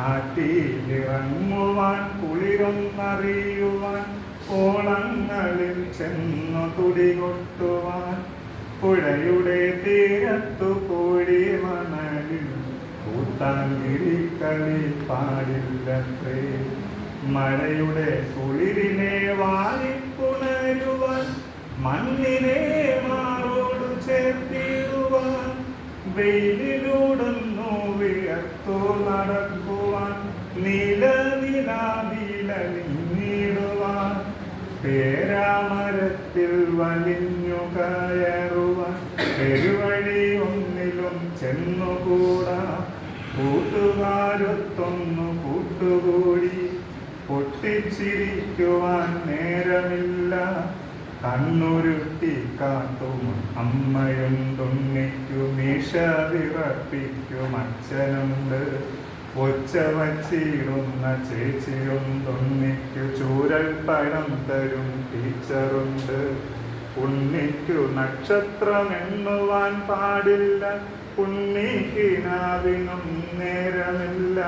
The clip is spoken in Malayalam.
ആറ്റിയിലിറങ്ങുവാൻ കുളിരൊന്നറിയുവാൻ ഓളങ്ങളിൽ ചെന്നു തുടികൊട്ടുവാൻ പുഴയുടെ തീരത്തു കൂടി മണലിൽ കൂട്ടാങ്കിരിക്കളി പാടില്ലത്രേ. മഴയുടെ കുളിരിനെ വാരിപ്പുണരുവാൻ മണ്ണിനെ മാറോട് ചേർത്തിടുവാൻ വെയിലിലൂടുന്നു വിയർത്തു നടക്കുവാൻ നീലനിലാവിലലിഞ്ഞിടുവാൻ പേരാമരത്തിൽ വലിഞ്ഞു കയറുവാൻ പെരുവഴി ഒന്നിലും ചെന്നുകൂടാ കൂട്ടുകാരൊത്തൊന്നു കൂട്ടുകൂടി പൊട്ടിച്ചിരിക്കുവാൻ നേരമില്ല. കണ്ണുരുട്ടി കാട്ടും അമ്മയും തുണ്ണിക്കു മീശ വിറപ്പിക്കും അച്ഛനുണ്ട്. ഒച്ച വച്ചിടുന്ന ചേച്ചിയും തുണ്ണിക്കു ചൂരൽ പഴം തരും ടീച്ചറുണ്ട്. ഉണ്ണിക്കു നക്ഷത്രം എണ്ണുവാൻ പാടില്ല, ഉണ്ണിക്കിനാവിനും നേരമില്ല.